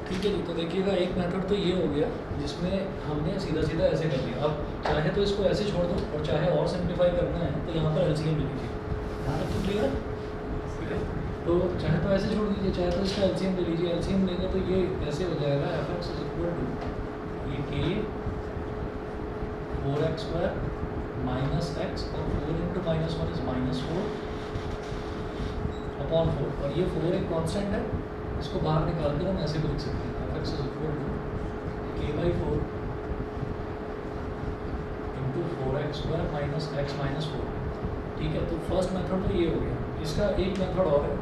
ठीक है जी। तो देखिएगा एक मेथड तो ये हो गया जिसमें हमने सीधा सीधा ऐसे कर दिया। अब चाहे तो इसको ऐसे छोड़ दो और चाहे और सिंप्लीफाई करना है तो यहाँ पर एलसीएम ले लीजिए। यहाँ तक तो क्लियर है? ठीक है। तो चाहे तो ऐसे छोड़ दीजिए, चाहे तो इसका एलसीएम ले लीजिए। एलसीएम लेंगे तो ये ऐसे हो जाएगा f x is equal to ये के 4x² माइनस एक्स और 4 इंटू -1 इज -4 अपॉन 4। और ये 4 एक कांस्टेंट है, इसको बाहर निकाल कर हम ऐसे भी लिख सकते हैं f x is equal to k/4 into 4x² minus x minus 4। ठीक है। तो फर्स्ट मेथड तो ये हो गया। इसका एक मेथड और है,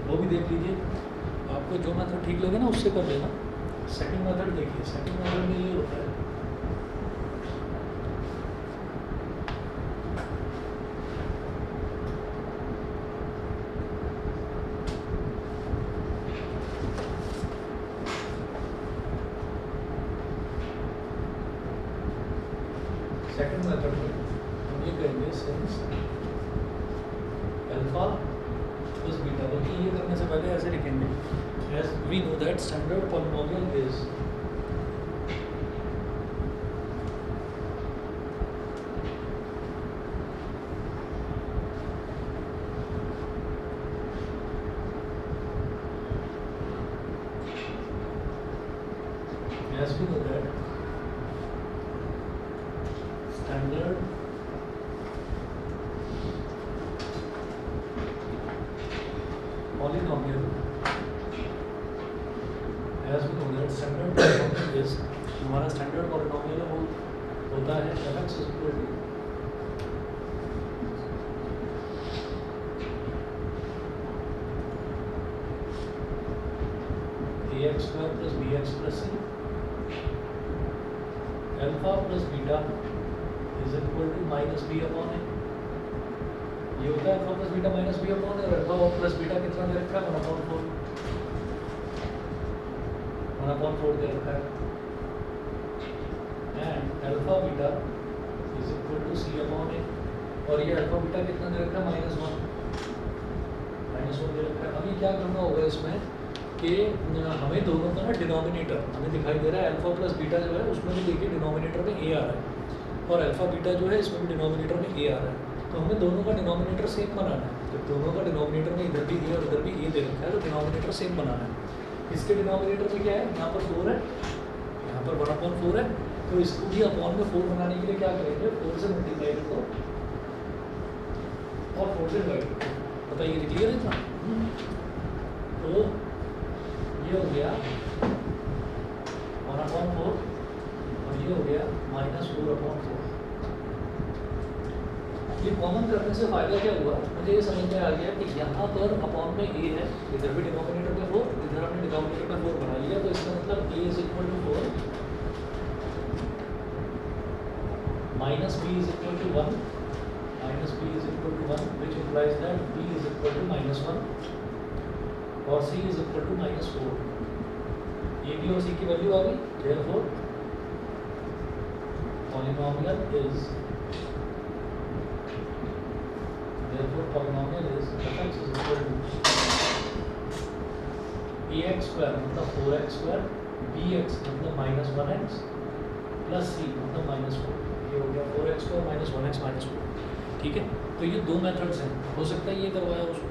वो भी देख लीजिए। आपको जो मेथड ठीक लगे ना उससे कर लेना। सेकंड मेथड देखिए, सेकंड मेथड में ये होता है सेकंड मेथड में हम ये करेंगे सिंस अल्फा प्लस बीटा, बल्कि ये करने से पहले ऐसे लिखेंगे as we know that standard polynomial is standard polynomial as we know that standard polynomial is हमारा standard polynomial है वो होता है fx is equal to ax² plus bx plus c alpha plus beta is equal to minus b upon a। ये होता है alpha plus beta minus b upon और alpha plus beta कितना दे रखा है 1/4 दे रखा है। And alpha beta is equal to C upon a और ये अल्फा बीटा कितना दे रखा है -1 दे रखा है। अभी क्या करना होगा इसमें कि हमें दोनों का ना डिनोमिनेटर हमें दिखाई दे रहा है। अल्फा प्लस बीटा जो है उसमें भी देखिए डिनोमिनेटर में ए आ रहा है और अल्फा बीटा जो है इसमें भी डिनोमिनेटर में ए आ रहा है। तो हमें दोनों का डिनोमिनेटर सेम बनाना है। जब दोनों का डिनोमिनेटर में इधर भी ए और इधर भी ए दे रखा है तो डिनोमिनेटर सेम बनाना है। इसके डिनोमिनेटर में क्या है, यहाँ पर 4 है, यहाँ पर 1/4 है। तो इसको भी अपॉन में 4 बनाने के लिए क्या करेंगे, 4 से मल्टीप्लाई कर दो और 4 से डिवाइड कर दो। बताइए क्लियर है इतना? तो ये हो गया 1/4 और ये हो गया -4/4। ये कॉमन करने से फायदा क्या हुआ, मुझे ये समझ में आ गया कि यहाँ पर अपॉन में ए है, इधर भी डिनोमिनेटर में 4, इधर हमने डिनोमिनेटर में 4 बना लिया। तो इसका मतलब a is equal to 4 minus b is equal to 1 which implies that b is equal to -1 और c is equal to -4। a b और c की वैल्यू आ गई। Therefore polynomial is fx is equal to ax² मतलब 4x² bx मतलब -1x plus c मतलब -4। ये हो गया 4x² -1x -4। ठीक है। तो ये दो मेथड्स हैं। हो सकता है ये करवाया उसको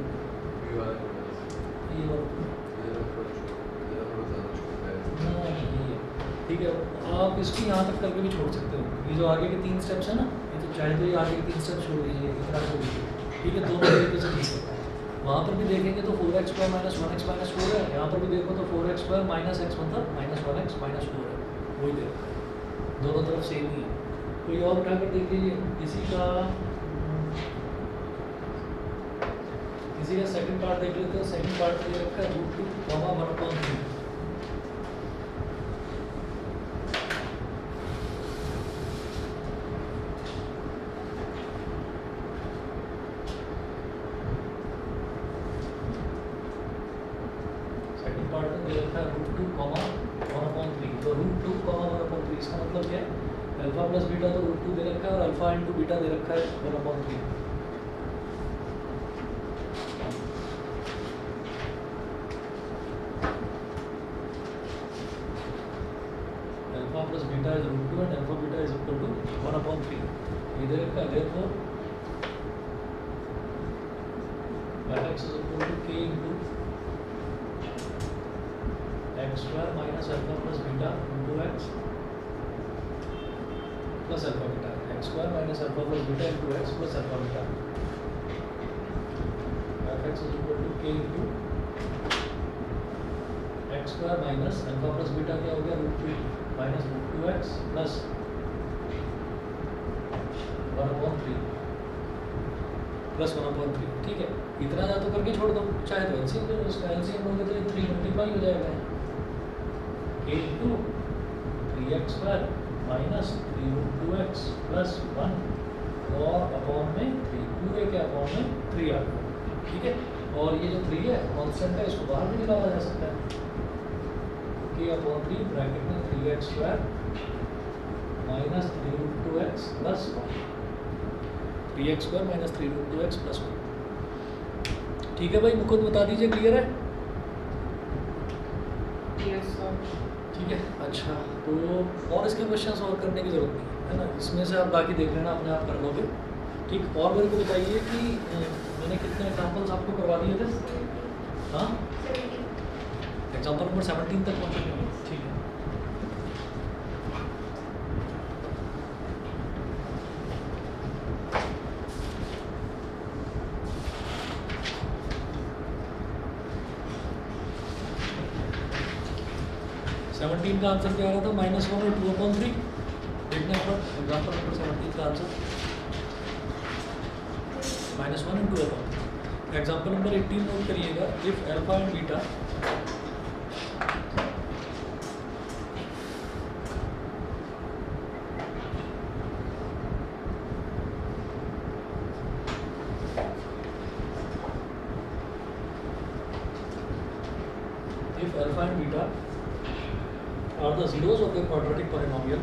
ठीक है। आप इसको यहाँ तक करके भी छोड़ सकते हो। ये जो आगे के 3 स्टेप्स है ना, ये तो चाहे तो ये आगे के 3 स्टेप छोड़ दीजिए, इतना छोड़ दीजिए। ठीक है। दोनों तरीके से ठीक है। वहाँ पर भी देखेंगे तो 4x² -1x -4 है, यहाँ पर भी देखो तो 4x² -x मतलब -1x -4 है, वही दे रखा है। दोनों तरफ सेम ही है। कोई और उठाकर देख लीजिए। इसी का सेकंड पार्ट देख लेते हैं। सेकंड पार्ट में रखा है √2, 1/3। इसका मतलब क्या है, अल्फा प्लस बीटा तो √2 दे रखा है और अल्फा इंटू बीटा दे रखा है 1/3। Beta is root 2 and alpha beta is equal to 1/3 इधर का therefore fx is equal to k into x square minus alpha plus beta into x plus alpha beta, x square minus alpha plus beta into x plus alpha beta. Fx is equal to k into x square minus alpha plus beta क्या हो गया root 3 minus root 2x plus 1/3 plus 1/3 ठीक है। इतना जा तो करके छोड़ दो, चाहे तो एलसीएम ले लो, इसका एलसीएम लोगे तो 3 मल्टीप्लाई हो जाएगा k into 3x square minus 3 root 2x plus 1 और अपॉन में 3 पूरे के अपॉन में 3 आ गया ठीक है। और ये जो 3 है कांस्टेंट है, इसको बाहर भी निकाला जा सकता है k अपॉन 3 ब्रैकेट में 3x square minus 3 root 2x plus 1 3x square minus 3 root 2x plus 1 ठीक है भाई, मुकुंद बता दीजिए क्लियर है? Yes sir. ठीक है अच्छा, तो और इसके क्वेश्चन सॉल्व करने की ज़रूरत नहीं है ना, इसमें से आप बाकी देख लेना, अपने आप कर लोगे ठीक। और मेरे को बताइए कि मैंने कितने एग्जाम्पल्स आपको करवा दिए थे? हाँ एग्जाम्पल नंबर 17 तक पहुँचे ठीक है। सेवनटीन का आंसर क्या आ रहा था? -1 और 2/3 देखने पर एग्जाम्पल नंबर 17 का answer -1 and 2/3। Example number 18 note करिएगा, if alpha and beta are the zeros of the quadratic polynomial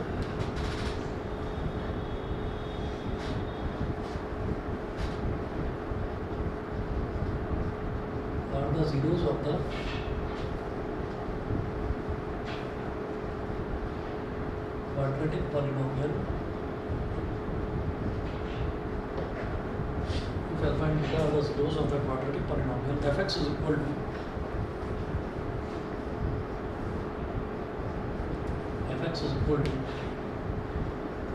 quadratic polynomial if alpha and beta are the zeros of the quadratic polynomial fx is equal to fx is equal to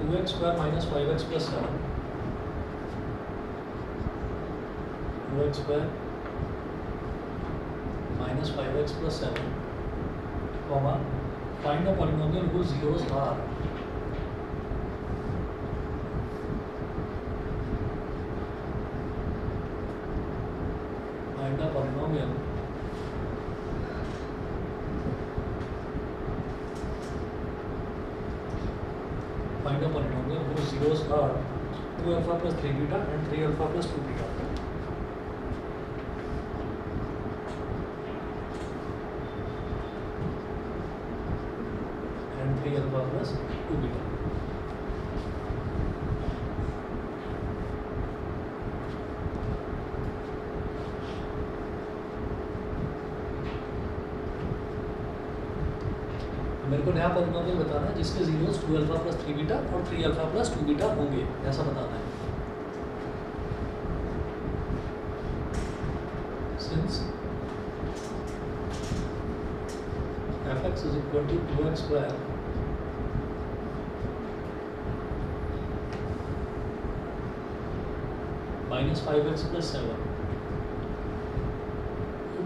2x square minus 5x plus 7 2x square minus 5x plus 7 comma find a polynomial whose zeros are find a polynomial find a polynomial whose zeros are 2 alpha plus 3 beta and 3 alpha plus 2 beta and 3 alpha plus 2 beta। मेरे को नया polynomial बताना है जिसके zeros 2 alpha plus 3 beta और 3 alpha plus 2 beta होंगे, ऐसा बताना है। Since fx is equal to 2x square minus 5x plus 7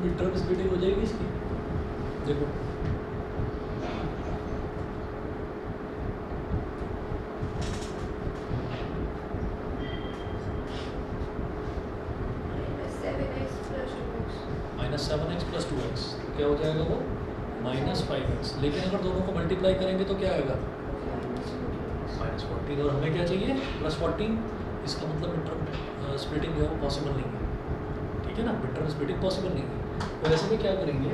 mid term splitting हो जाएगी इसकी। देखो -7x plus 2x क्या हो जाएगा वो -5x, लेकिन अगर दोनों को मल्टीप्लाई करेंगे तो क्या आएगा -14 और हमें क्या चाहिए +14। इसका मतलब मिड टर्म स्प्लिटिंग जो है वो पॉसिबल नहीं है ठीक है ना, मिड टर्म स्प्लिटिंग पॉसिबल नहीं है। तो ऐसे में क्या करेंगे,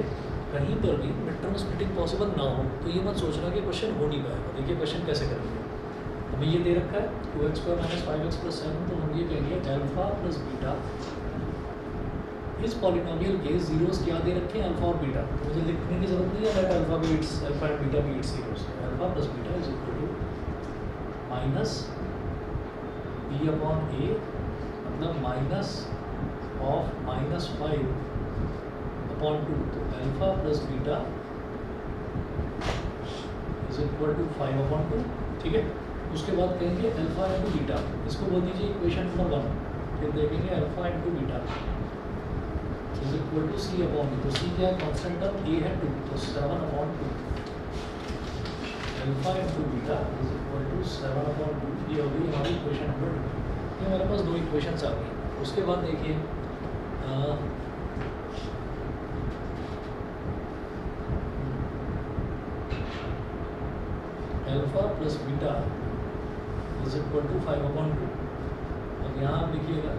कहीं पर भी मिड टर्म स्प्लिटिंग पॉसिबल ना हो तो ये मत सोचना कि क्वेश्चन हो नहीं पाएगा। देखिए क्वेश्चन कैसे करेंगे, हमें ये दे रखा है 2x² - 5x + 7 तो हम ये कहेंगे अल्फा प्लस बीटा इस पॉलिनोमियल के जीरोस क्या दे रखे हैं, अल्फा और बीटा। मुझे लिखने की जरूरत नहीं है that alpha beats alpha and beta beats zeros. Alpha plus beta is equal to minus b upon a, मतलब माइनस ऑफ -5 अपॉन 2। तो alpha plus beta is equal to 5 upon 2। ठीक है, उसके बाद कहेंगे अल्फा इंटू बीटा, इसको बोल दीजिए इक्वेशन नंबर 1। फिर देखेंगे alpha into beta is equal to C upon B. तो सी क्या है, कॉन्स्टेंट टर्म, ए है 2, तो 7 upon 2। Alpha into beta is equal to 7 upon 2। ये हो गई हमारी इक्वेशन नंबर 2। ये हमारे पास 2 इक्वेशंस आ गई। उसके बाद देखिए alpha plus beta is equal to 5 upon 2। अब यहाँ आप लिखिएगा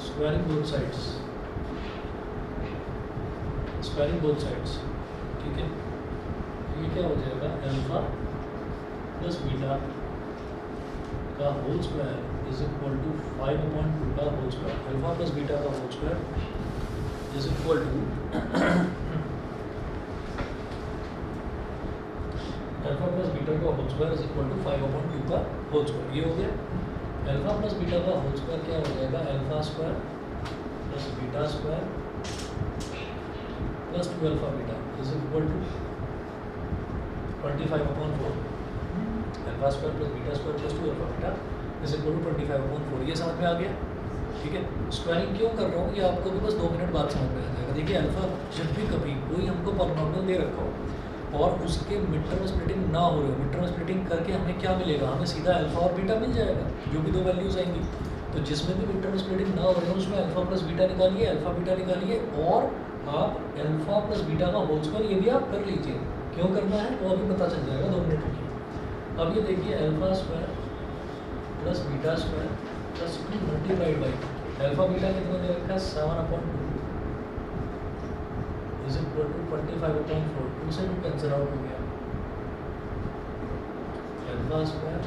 squaring both sides, squaring both sides. ठीक है, ये क्या हो जाएगा, अल्फा प्लस बीटा का whole square is equal to 5 upon 2 का whole square. Alpha plus beta का whole square is equal to alpha plus beta का whole square is equal to 5 upon 2 का होल स्क्वायर। ये हो गया। अल्फा प्लस बीटा का whole square क्या हो जाएगा, alpha square plus beta square plus 2 alpha beta is equal to 25 upon 4। Alpha square plus beta square plus 2 alpha beta is equal to 25 upon 4। ये समझ में आ गया। ठीक है, स्क्वायरिंग क्यों कर रहा हूँ ये आपको भी बस 2 मिनट बाद समझ में आ जाएगा। देखिए अल्फा जब भी कभी कोई हमको पॉलिनोमियल दे रखा हो और उसके मिड टर्म स्प्लिटिंग ना हो रही हो, मिड टर्म स्प्लिटिंग करके हमें क्या मिलेगा, हमें सीधा अल्फा और बीटा मिल जाएगा, जो भी 2 वैल्यूज आएंगी। तो जिसमें भी मिड टर्म स्प्लिटिंग ना हो रही हो उसमें अल्फा प्लस बीटा निकालिए, अल्फा बीटा निकालिए, और आप अल्फा प्लस बीटा का होल स्क्वायर ये भी आप कर लीजिए। क्यों करना है वो अभी पता चल जाएगा, 2 मिनट रुकिए। अब ये देखिए alpha square plus beta square plus 2 multiplied by alpha beta कितना दे रखा है, 7 upon 2 is equal to 25 upon 4। 2 से 2 कैंसिल आउट हो गया। Alpha square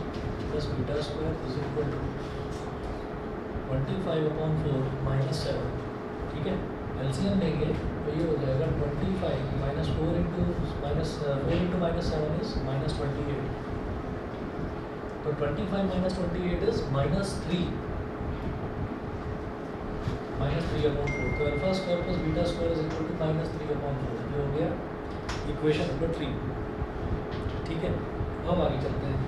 plus beta square is equal to 25 upon 4 minus 7। ठीक है, एलसीएम लेंगे तो ये हो जाएगा 25 minus 4 into minus 4 into minus 7 is minus 28। तो 25 माइनस 28 इज माइनस 3 अपॉन 4। तो alpha square plus beta square is equal to minus 3 upon 4। ये हो गया इक्वेशन नंबर 3। ठीक है, अब आगे चलते हैं।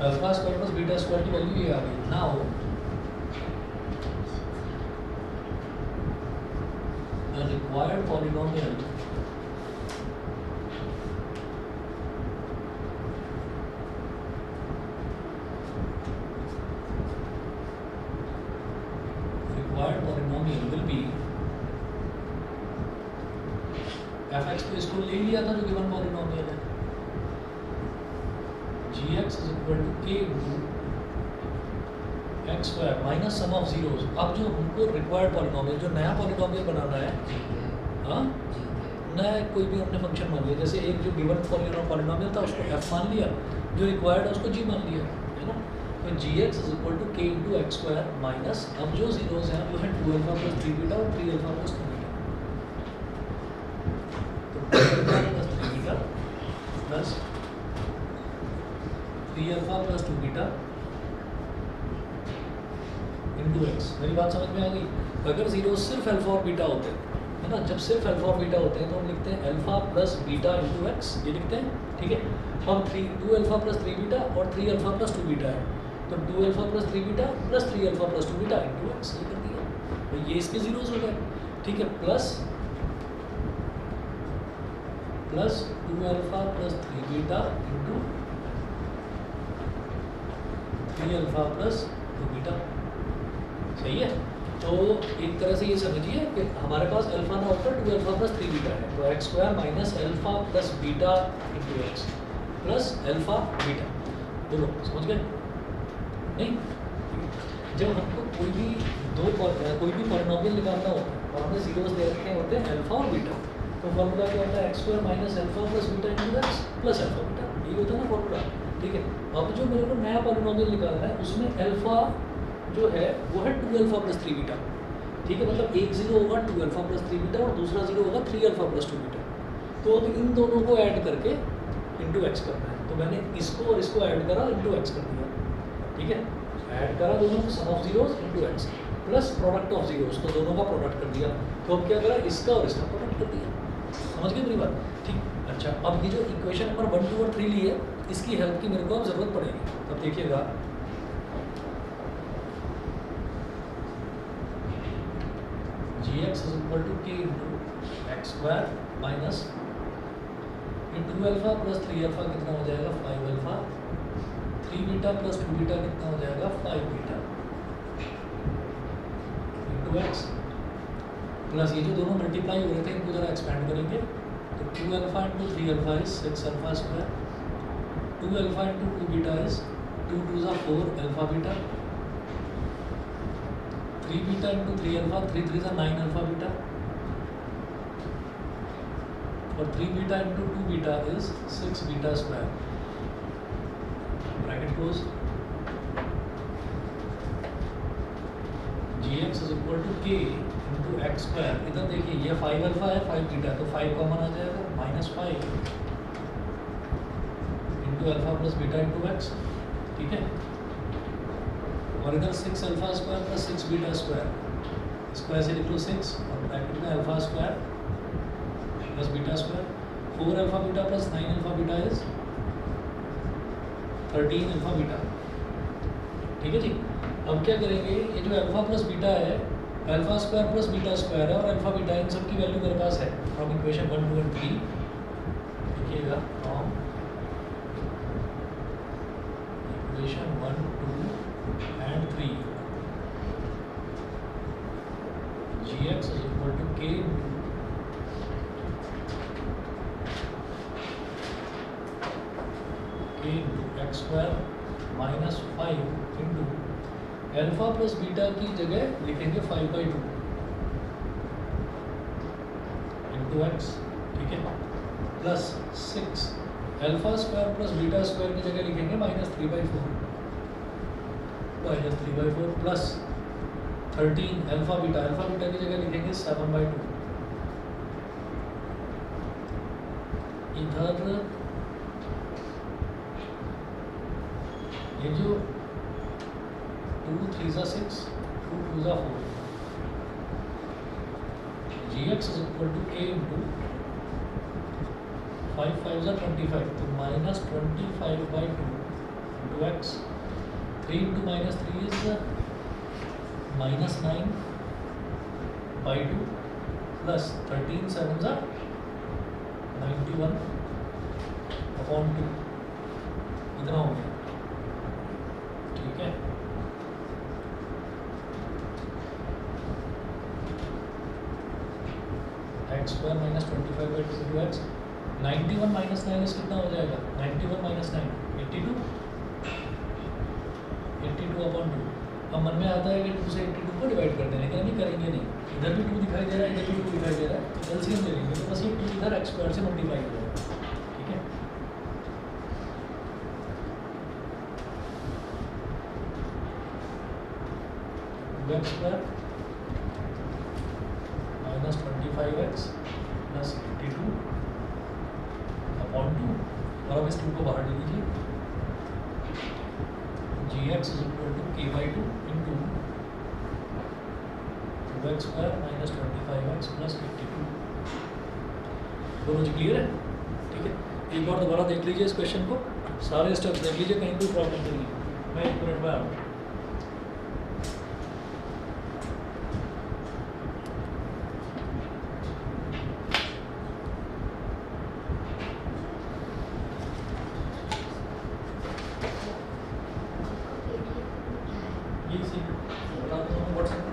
Alpha square plus beta square की वैल्यू ये आ गई। Now the required polynomial will be fx। तो इसको ले लिया था जो गिवन पॉलिनोमियल है, gx is equal to k into x square minus sum of zeros। अब जो हमको रिक्वायर्ड पॉलिनोमियल, जो नया पॉलिनोमियल बनाना है, हाँ नया कोई भी हमने फंक्शन मान लिया, जैसे एक जो गिवन पॉलिनोमियल था उसको f मान लिया, जो रिक्वायर्ड है उसको g मान लिया, है ना। तो gx is equal to k into x square minus, अब जो जीरोस हैं वो है 2 अल्फा प्लस 3 बीटा और 3 अल्फा प्लस 2 बीटा। तो 2 alpha plus 3 beta plus 3 alpha plus 2 beta into x. मेरी बात समझ में आ गई। अगर जीरो सिर्फ अल्फा और बीटा होते हैं, है ना, जब सिर्फ अल्फा और बीटा होते हैं तो हम लिखते हैं alpha plus beta into x, ये लिखते हैं। ठीक है, हम 2 अल्फा प्लस 3 बीटा और 3 अल्फा प्लस 2 बीटा है, तो 2 alpha plus 3 beta plus 3 alpha plus 2 beta into x, ये कर दिया। तो ये इसके जीरोस हो गए। ठीक है, plus 2 alpha plus 3 beta into 3 alpha plus 2 beta. सही है। तो एक तरह से ये समझिए कि हमारे पास अल्फा ना होकर 2 अल्फा प्लस 3 बीटा है, तो x square minus alpha plus beta into x plus alpha beta, दोनों समझ गए नहीं? जब हमको कोई भी पॉलिनोमियल निकालना होता है और हमने जीरोस दे रखे होते हैं अल्फा और बीटा, तो फॉर्मूला क्या होता है? X square minus alpha plus beta into x plus alpha beta, ये होता है ना फॉर्मूला। ठीक है, अब जो मेरे को नया पॉलिनोमियल निकालना है उसमें अल्फा जो है वो है 2 अल्फा प्लस 3 बीटा। ठीक है, मतलब एक जीरो होगा 2 अल्फा प्लस 3 बीटा और दूसरा जीरो होगा 3 अल्फा प्लस 2 बीटा। तो अब इन दोनों को ऐड करके इंटू एक्स करना है, तो मैंने इसको और इसको ऐड करा इंटू एक्स कर दिया। ठीक है, ऐड करा दोनों को, sum of zeros into x plus product of zeros, तो दोनों का प्रोडक्ट कर दिया। तो अब क्या करा, इसका और इसका प्रोडक्ट कर दिया। समझ गए मेरी बात? ठीक, अच्छा अब ये जो इक्वेशन नंबर 1, 2 और 3 ली है, इसकी हेल्प की मेरे को अब ज़रूरत पड़ेगी। अब देखिएगा, जी x is equal to k into x square minus ये 2 अल्फा प्लस 3 अल्फा कितना हो जाएगा 5 अल्फा, 3 बीटा प्लस 2 बीटा कितना हो जाएगा 5 बीटा इंटू एक्स प्लस ये जो दोनों मल्टीप्लाई हो रहे थे इनको जरा एक्सपेंड करेंगे, तो 2 alpha into 3 alpha is 6 alpha square, 2 alpha into 2 beta is 2 2 ज़ा 4 alpha beta, 3 beta into 3 alpha 3 3 ज़ा 9 अल्फा बीटा, और 3 beta into 2 beta is 6 beta square, bracket close. G x is equal to k into x square, इधर देखिए ये 5 alpha है 5 beta, तो 5 common आ जाएगा -5 into alpha plus beta into x. ठीक है, और इधर 6 alpha square plus 6 beta square, square से लिख लो 6 और ब्रैकेट में alpha square plus beta square, 4 alpha beta plus 9 alpha beta is 13 alpha beta. ठीक है जी, अब क्या करेंगे, ये जो अल्फा प्लस बीटा है, alpha square plus beta square है और अल्फा बीटा, इन सब की वैल्यू मेरे पास है फ्रॉम इक्वेशन 1, 2 एंड 3। देखिएगा from equation 1, 2 and 3 g x is equal to k into x square minus 5 into alpha plus beta की जगह लिखेंगे 5/2 इंटू एक्स। ठीक है, plus 6 alpha square plus beta square की जगह लिखेंगे -3/4 प्लस 13 अल्फा बीटा की जगह लिखेंगे 7/2। इधर ये जो 2 3 ज़ा 6 2 2 ज़ा 4, जी x is equal to k into 5 5 ज़ा 25, तो -25/2 into x, 3 into -3 is -9/2 plus 13 7 ज़ा 91/2, इतना हो गया। ठीक है, x square minus 25/2 into x, 91 minus 9 इस कितना हो जाएगा 91 माइनस 9 82 82/2। अब मन में आता है कि 2 से 82 को डिवाइड कर दें, लेकिन अभी करेंगे नहीं, इधर भी 2 दिखाई दे रहा है इधर भी 2 दिखाई दे रहा है, तो एलसीएम ले लेंगे, तो बस ये 2 इधर एक्स स्क्वायर से मल्टीप्लाई हो जाएगा। ठीक है, x square minus 25x plus 82/2, और अब इस 2 को बाहर ले लीजिए, g x is equal to k/2 into 2x square minus 25x plus 82। दोनों जी क्लियर है? ठीक है, एक बार दोबारा देख लीजिए इस क्वेश्चन को, सारे स्टेप्स देख लीजिए, कहीं कोई प्रॉब्लम नहीं है। मैं 1 मिनट में आ रहा हूँ। ये सी बता दूँ WhatsApp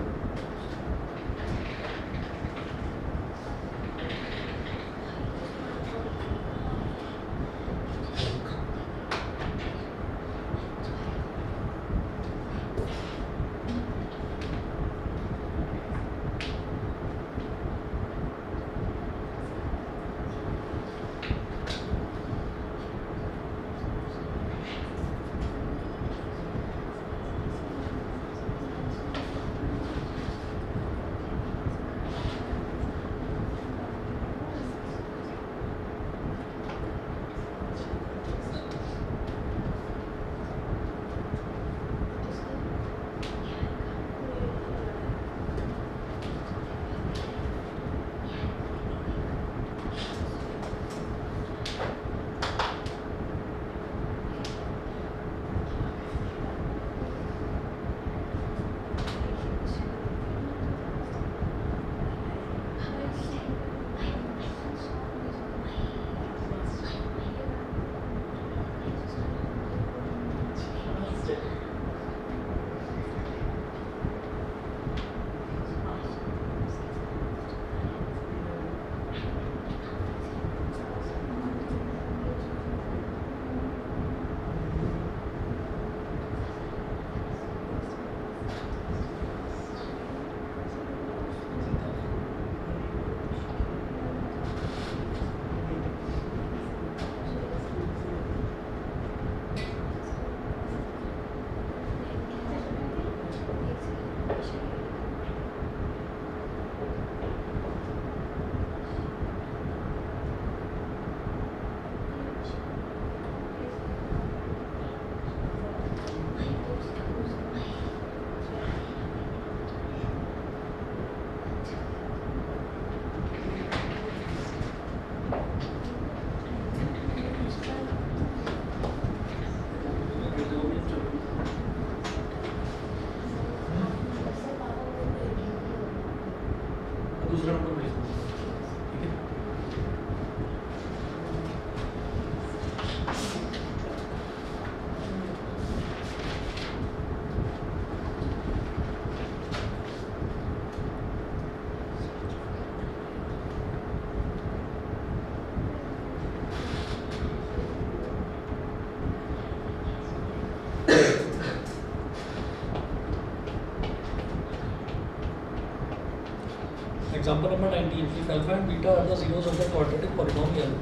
Example number 19. If alpha and beta are the zeros of the quadratic polynomial,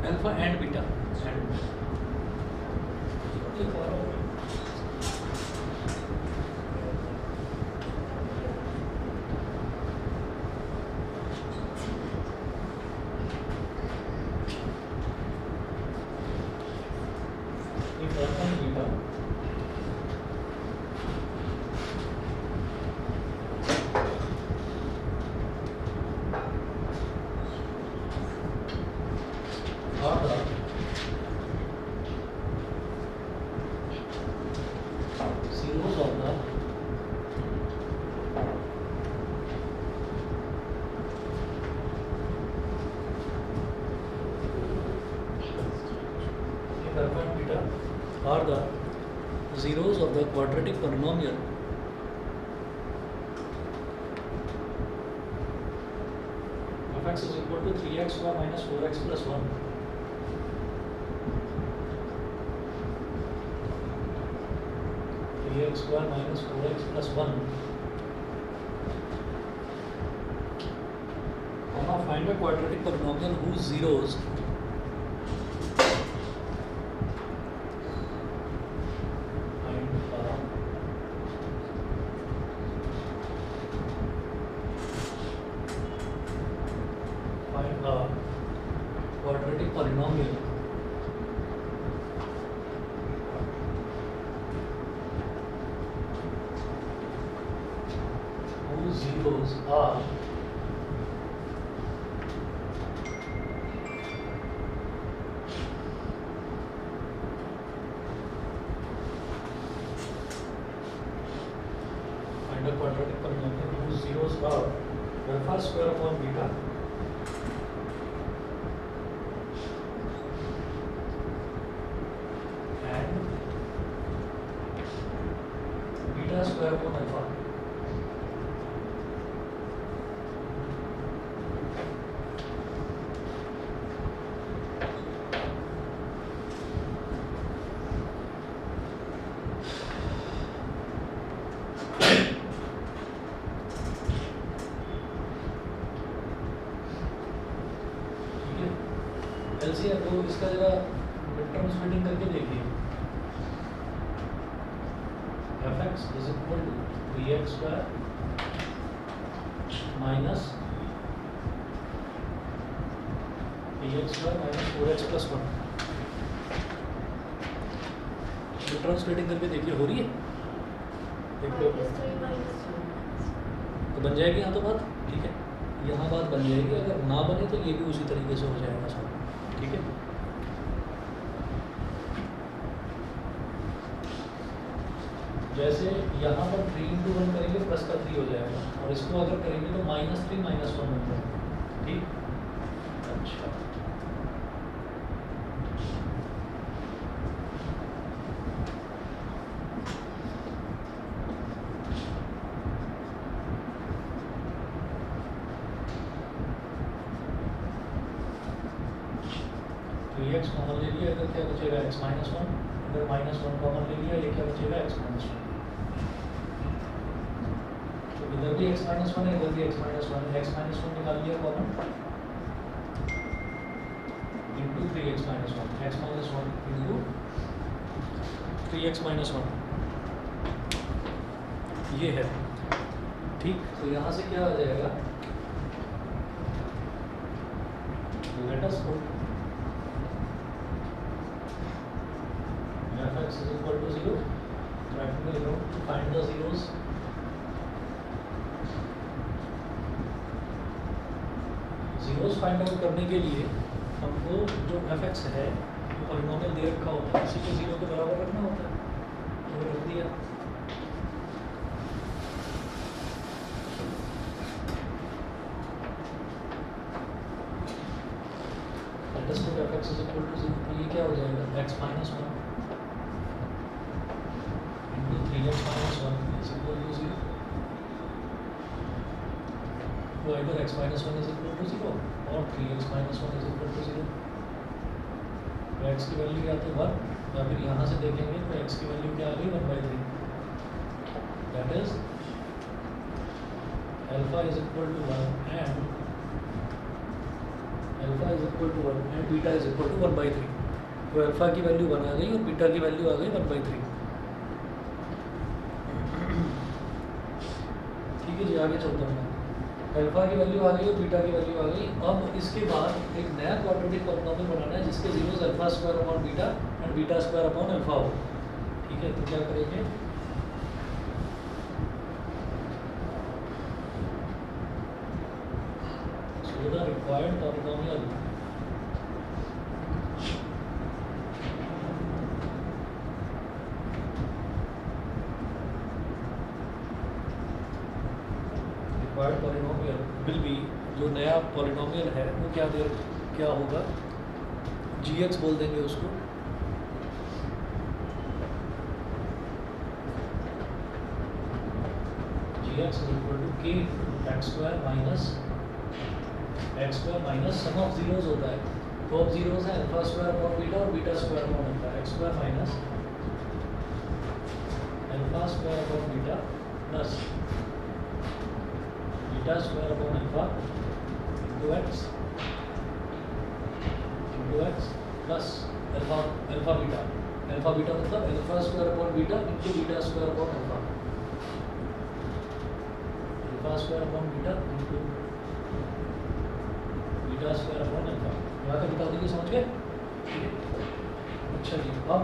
alpha and beta. If alpha and beta are the zeros of the if alpha and beta are the zeros of the quadratic polynomial f(x) is equal to 3x square minus 4x plus 1. X square minus 4x plus 1. Now find a quadratic polynomial whose zeros find a quadratic polynomial whose zeros are find a quadratic polynomial whose zeros are alpha square upon beta and beta square upon alpha. LCM तो इसका जरा mid-term splitting करके देखिए. fx is equal to 3x square minus 4x plus 1. Mid-term splitting करके देखिए हो रही है. देख लो तो बन जाएगी यहाँ तो बात. ठीक है, यहाँ बात बन जाएगी. अगर ना बने तो ये भी उसी तरीके से हो जाएगा सब. ठीक है, जैसे यहाँ पर 3 into 1 करेंगे प्लस का 3 हो जाएगा और इसको अगर करेंगे तो -3 -1 होता है. ठीक, अच्छा तो ये x कॉमन ले लिया, इधर क्या बचेगा x -1, इधर -1 कॉमन ले लिया, ये क्या बचेगा x -1. तो इधर भी x -1 है, इधर भी x -1 है. x -1 निकाल लिया common into 3x -1, x -1 into 3x -1 ये है. ठीक, तो यहाँ से क्या आ जाएगा, let us put fx is equal to 0. Practically you know to find the zeros. Zeros find out करने के लिए हमको जो fx है जो पॉलिनोमियल दे रखा होता है उसी को 0 के बराबर रखना होता है. तो रख दिया. तो ये क्या हो जाएगा x minus one into 3x minus one is equal to zero. तो इधर x minus one is equal to zero और 3x minus one is equal to zero. तो x की वैल्यू क्या आती है 1, या फिर यहाँ से देखेंगे तो x की वैल्यू क्या आ गई 1/3, that is alpha is equal to 1 and alpha is equal to 1 and beta is equal to 1/3। तो अल्फा की वैल्यू 1 आ गई और बीटा की वैल्यू आ गई 1/3। ठीक है जी, आगे चलता हूँ। अल्फा की वैल्यू आ गई और बीटा की वैल्यू आ गई। अब इसके बाद एक नया क्वाड्रेटिक पॉलिनॉमियल बनाना है जिसके zeros alpha square upon beta and beta square upon alpha हो। ठीक है, तो क्या करेंगे, so the required polynomial will be, जो नया पॉलिनॉमियल है वो क्या होगा, gx बोल देंगे उसको। gx is equal to k x square minus sum of zeros होता है। तो अब जीरोस है अल्फा स्क्वायर अपॉन बीटा और beta square upon alpha. x square minus alpha square upon beta plus beta square upon alpha into x plus alpha beta मतलब alpha square upon beta into beta square upon alpha square upon beta into beta square upon alpha. यहाँ तक बता दीजिए, समझ गए? अच्छा जी, अब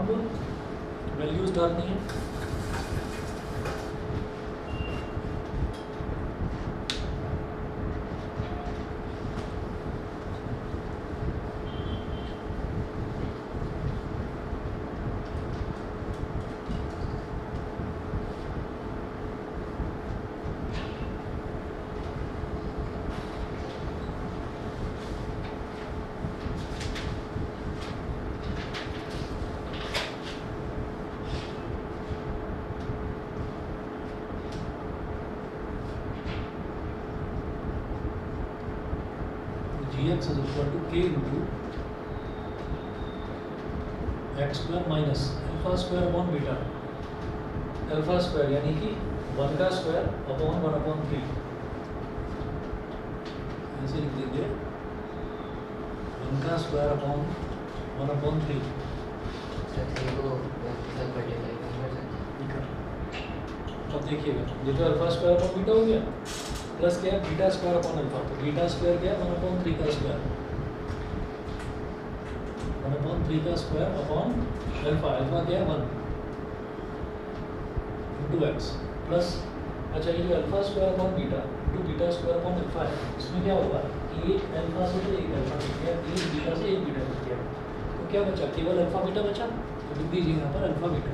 values डालनी है। gx is equal to k into x square minus alpha square upon beta. Alpha square यानी कि 1 का स्क्वायर अपॉन 1/3, ऐसे लिख देंगे 1 का स्क्वायर अपॉन 1/3। अब देखिएगा, ये तो अल्फा स्क्वायर अपॉन बीटा हो गया, प्लस क्या है बीटा स्क्वायर अपॉन अल्फा। तो बीटा स्क्वायर क्या है 1/3 का स्क्वायर, 1/3 का स्क्वायर अपॉन अल्फा। अल्फा क्या है 1 इंटू एक्स प्लस, अच्छा ये जो alpha square upon beta into beta square upon alpha है, इसमें क्या होगा, एक अल्फा से तो एक अल्फा कट गया, एक बीटा से एक बीटा कट गया, तो क्या बचा, केवल अल्फा बीटा बचा। तो लिख दीजिए यहाँ पर अल्फा बीटा।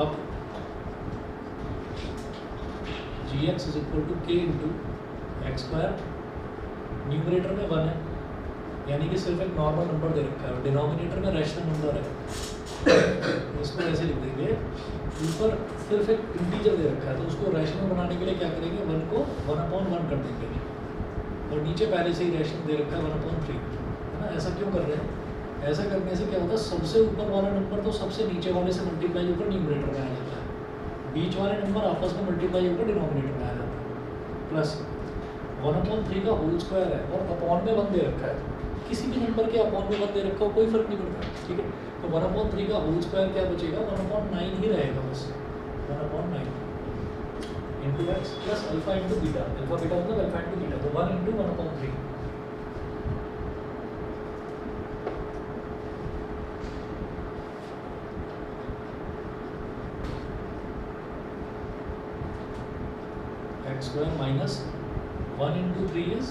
अब gx is equal to k into x square, numerator में 1 है यानी कि सिर्फ एक नॉर्मल नंबर दे रखा है और डिनोमिनेटर में रैशनल नंबर है। तो इसको ऐसे लिख देंगे, ऊपर सिर्फ एक इंटीजर दे रखा है तो उसको रैशनल बनाने के लिए क्या करेंगे, 1 को 1/1 कर देंगे और नीचे पहले से ही रैशनल दे रखा है 1/3, है ना। ऐसा क्यों कर रहे हैं, ऐसा करने से क्या होता है, सबसे ऊपर वाला नंबर तो सबसे नीचे वाले से मल्टीप्लाई होकर न्यूमरेटर में आ जाता है, बीच वाले नंबर आपस में मल्टीप्लाई होकर डिनोमिनेटर में आ जाता है। प्लस 1/3 का होल स्क्वायर है और अपॉन में 1 दे रखा है, किसी भी नंबर के अपॉन में 1 दे रखा हो कोई फर्क नहीं पड़ता, ठीक है। तो 1/3 का होल स्क्वायर क्या बचेगा, 1/9 ही रहेगा बस, 1/9 into x plus alpha into beta. Alpha beta मतलब अल्फा इंटू बीटा, तो 1 into 1/3। X square minus 1 into 3 is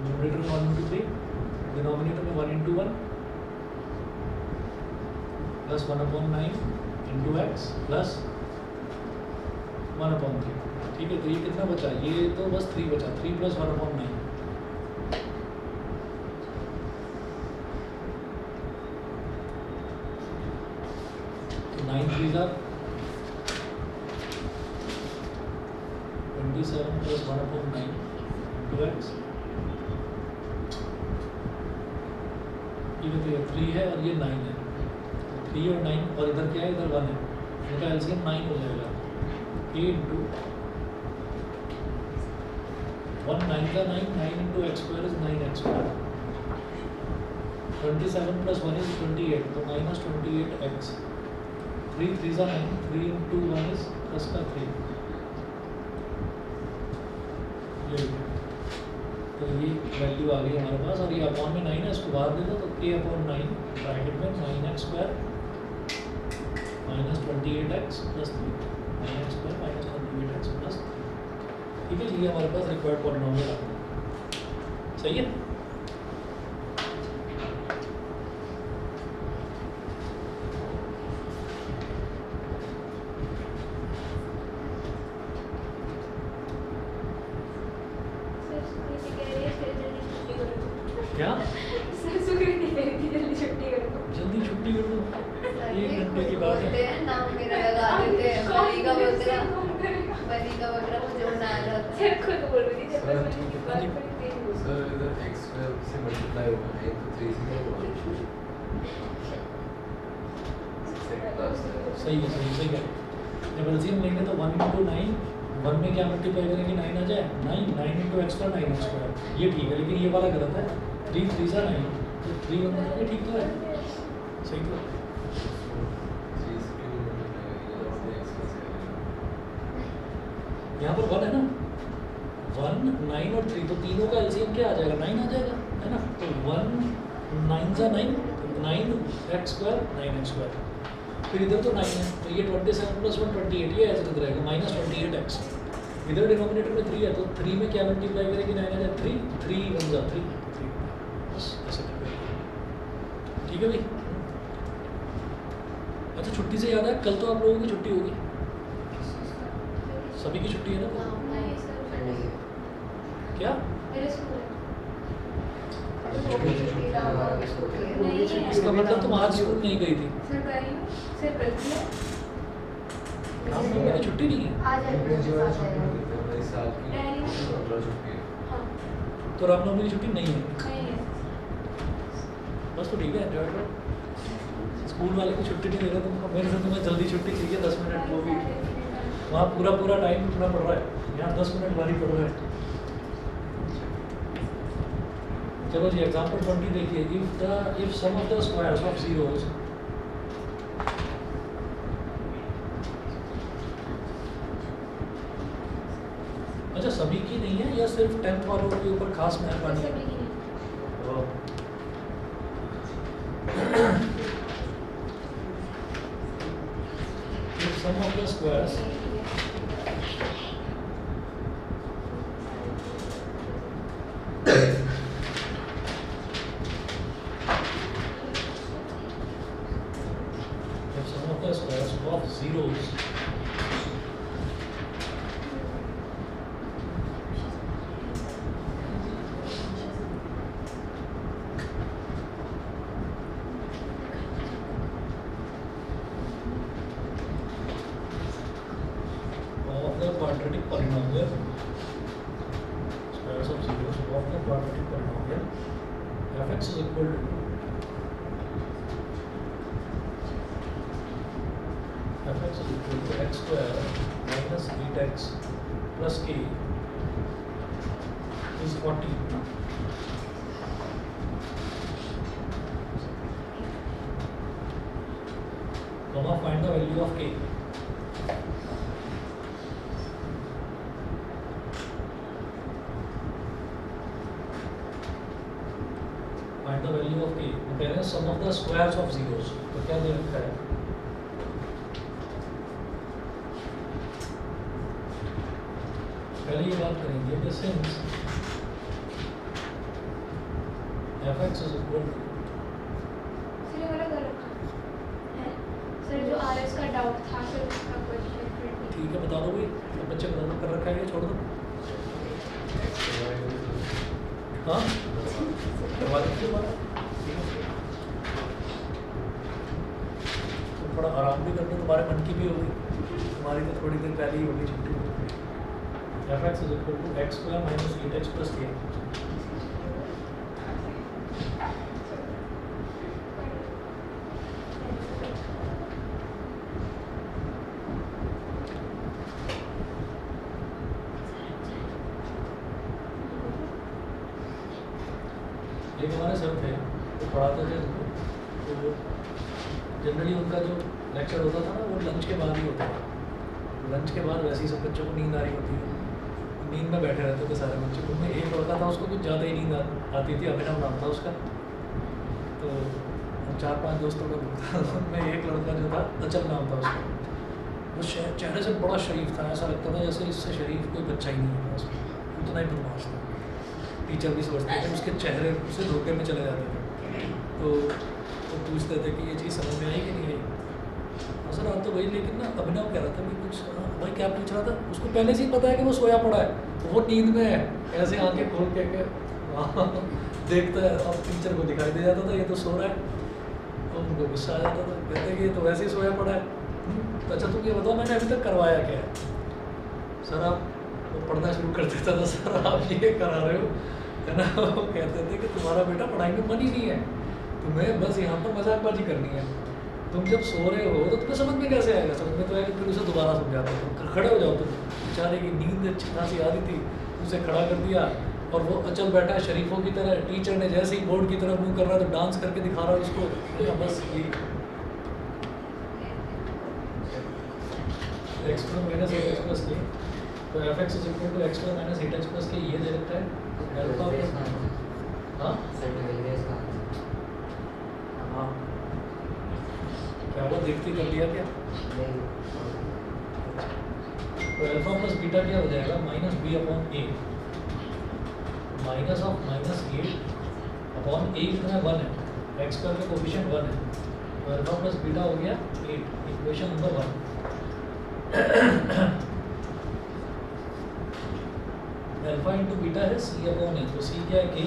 numerator में 1 इंटू 3, डिनोमिनेटर में 1 into 1 plus 1/9 into x plus 1/3। ठीक है, तो ये कितना बचा, ये तो बस 3 बचा, 3 plus 1/9 threes are 27 plus 1/9 into x। ये 3 है और ये 9 है, 3 और 9 और इधर क्या है, इधर 1 है, इनका एलसीएम 9 हो जाएगा। a इंटू 1 9 का 9, 9 into x square is 9x square. 27 plus 1 is 28, तो minus 28x। 3 3 9, 3 into 1 is plus का 3। तो ये वैल्यू आ गई हमारे पास, और ये अपॉन में 9 है, इसको बाहर दे दो तो k/9 ब्रैकेट में 9x square minus 28x plus 3, 9x square minus 28x plus 3। ठीक है, ये हमारे पास रिक्वायर्ड पॉलिनोमियल आ गया। सही है। क्या जल्दी छुट्टी कर दो, 1 घंटे की बात है। नाम मेरा लगा देते हैं, बनी का बकरा मुझे बना जाता है। खुद बोल रही थी सर इधर x स्क्वायर से मल्टीप्लाई होगा, 1 तो 3 से क्या होगा? सही है, सही है। जब एलसीएम लेंगे तो 1 इंटू 9, 1 में क्या मल्टीप्लाई करेंगे, 9 आ जाए, 9 into x square 9x square, ये ठीक है। लेकिन ये वाला गलत है, 3 3 9, तो 3 1 ये ठीक तो है, सही तो है। 3 से क्यों मल्टीप्लाई करेंगे, और x प्लस यहाँ पर 1 है ना, 1 9 और 3, तो तीनों का एलसीएम क्या आ जाएगा, 9 आ जाएगा, है ना। तो 1 9 सा 9, 9x स्क्वायर 9x स्क्वायर। फिर इधर तो 9 है, तो ये 27 प्लस 1 28, ये ऐसे किधर रहेगा, माइनस 28x। इधर डिनोमिनेटर में 3 है, तो 3 में क्या मल्टीप्लाई करेंगे, 9 आ जाए, 3 3 1 जा 3, बस ऐसे ठीक है भाई। अच्छा, छुट्टी से याद है, कल तो आप लोगों की छुट्टी होगी, सभी की छुट्टी है ना। क्या इसका मतलब तुम आज स्कूल नहीं गई थी, मेरी छुट्टी नहीं है, इस साल की 15 छुट्टी है। तो रामनवमी की छुट्टी नहीं है, बस तो ठीक है, एंजॉय करो। स्कूल वाले की छुट्टी नहीं दे रहे तुमको, मेरे से तुम्हें जल्दी छुट्टी चाहिए, 10 मिनट, वो भी वहाँ पूरा टाइम उठना पड़ रहा है, यहाँ 10 मिनट भारी पड़ रहा है। चलो जी, एग्जाम्पल 20 देखिए। If sum of the squares of zeros अच्छा, सभी की नहीं है या सिर्फ 10 वालों के ऊपर खास मेहरबानी है? If sum of the squares of zeros of the quadratic polynomial, squares of zeros of the quadratic polynomial fx is equal to fx is equal to x square minus 8x plus k is 40. Now find the value of k. Find the value of k. तो कह रहे हैं sum of the squares of zeros. तो क्या दे रखा है? पहले ये बात करेंगे कि since fx is equal to sir जो RS का डाउट था सर उसका क्वेश्चन ठीक है, बता दो भाई, तो बच्चे बता दो, कर रखा है, छोड़ दो। हाँ, करवा दीजिए। तो थोड़ा आराम भी कर लो, तुम्हारे मन की भी होगी, तुम्हारी तो थोड़ी देर पहले ही होगी छुट्टी। F x is equal to x square minus 8x plus a. एक हमारे सर थे वो पढ़ाते थे उनको, तो जनरली उनका जो लेक्चर होता था ना वो लंच के बाद ही होता था। लंच के बाद वैसे ही सब बच्चों को नींद आ रही होती है, नींद में बैठे रहते थे सारे बच्चे। उनमें एक लड़का था उसको कुछ ज़्यादा ही नींद आती थी, अभिनव नाम था उसका। तो हम 4-5 दोस्तों का ग्रुप था, उनमें एक लड़का जो था अचल नाम था उसका। वो चेहरे से बड़ा शरीफ था, ऐसा लगता था जैसे इससे शरीफ कोई बच्चा ही नहीं है उसमें, उतना ही बदमाश था। टीचर भी सोचते थे उसके चेहरे से धोखे में चले जाते थे। तो पूछते थे कि ये चीज़ समझ में आई कि नहीं आई। सर आप तो वही, लेकिन ना अभिनव कह रहा था कि कुछ भाई क्या पूछ रहा था, उसको पहले से ही पता है कि वो सोया पड़ा है, वो नींद में है, ऐसे आंखें खोल के देखता है। अब टीचर को दिखाई दे जाता था ये तो सो रहा है, तो उनको गुस्सा आ जाता था, कहते कि ये तो वैसे ही सोया पड़ा है। तो अच्छा तुम ये बताओ मैंने अभी तक करवाया क्या है। सर आप वो पढ़ना शुरू कर देता था, सर आप ये करा रहे हो, है ना। वो कहते थे कि तुम्हारा बेटा पढ़ाई में मन ही नहीं है, तुम्हें बस यहाँ पर मजाकबाजी करनी है। तुम जब सो रहे हो तो तुम्हें समझ में कैसे आएगा, समझ में तो आएगा फिर उसे दोबारा समझाते हो। खड़े हो जाओ, तुम बेचारे की नींद अच्छी खासी आ रही थी, उसे खड़ा कर दिया और वो अचल बैठा है शरीफों की तरह। टीचर ने जैसे ही बोर्ड की तरफ मुँह कर रहा है तो डांस करके दिखा रहा है उसको। बस ये x square minus 8x plus k, तो f x is equal to x square minus 8x plus k, ये दे रखा है अल्फा प्लस। हाँ हाँ क्या वो देखते कर लिया क्या। तो अल्फा प्लस बीटा क्या हो जाएगा, minus b upon a, minus of minus 8 upon a कितना 1 है, एक्स स्क्वायर का कोफिशिएंट 1 है, तो अल्फा प्लस बीटा हो गया 8, equation number 1। Alpha into beta है सी अपॉन ए, तो सी क्या है के,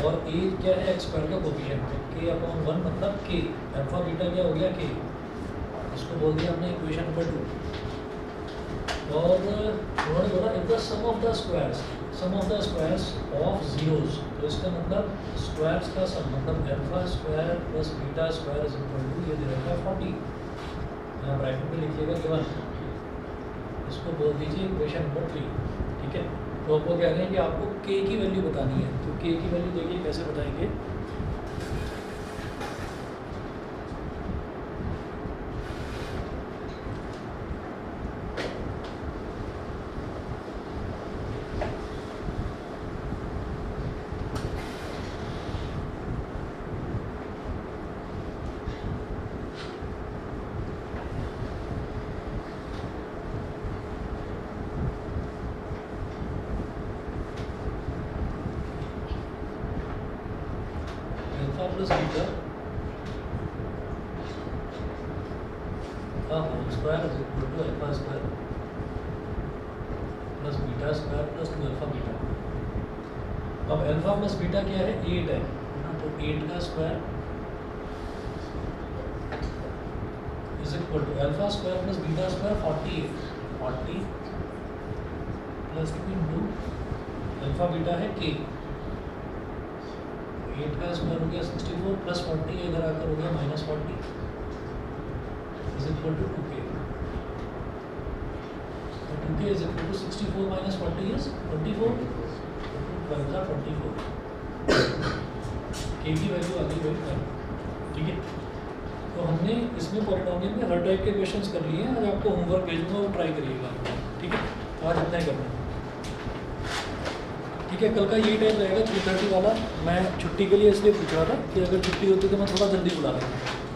और ए क्या है एक्स स्क्वायर का कोफिशिएंट, तो के अपॉन 1 मतलब के, अल्फा बीटा क्या हो गया के, इसको बोल दिया हमने इक्वेशन नंबर 2। और उन्होंने बोला if the sum of the squares of zeros, तो इसका मतलब स्क्वायर्स का सम, मतलब alpha square plus beta square is equal to, ये दे रखा है 40, यहाँ ब्रैकेट में लिखिएगा गिवन, इसको बोल दीजिए इक्वेशन नंबर 3, ठीक है। तो आपको कह रहे हैं कि आपको के की वैल्यू बतानी है, तो के की वैल्यू देखिए कैसे बताएंगे। Plus beta square is equal to alpha square plus beta square plus 2 alpha beta. अब अल्फा प्लस बीटा क्या है 8 है ना, तो 8 का square is equal to alpha square plus beta square 40 है, 40 प्लस 2 इंटू अल्फा बीटा है के, 8 का स्क्वायर हो गया 64 प्लस 40 इधर आकर हो गया minus 40 is equal to 2k, तो 2k is equal to 64 minus 40 is 24, 12 का 24, k की वैल्यू आ गई वही 12, ठीक है। तो हमने इसमें पॉलिनोमियल में हर टाइप के क्वेश्चंस कर लिए हैं, आज आपको होमवर्क भेजूंगा वो ट्राई करिएगा, ठीक है। आज इतना ही करना है, ठीक है। कल का यही टाइम रहेगा 3:30 वाला। मैं छुट्टी के लिए इसलिए पूछ रहा था कि अगर छुट्टी होती तो मैं थोड़ा जल्दी बुला लेता,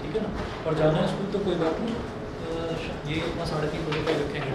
ठीक है ना। और जाना है स्कूल तो कोई बात नहीं, ये अपना 3:30 बजे का रखेंगे।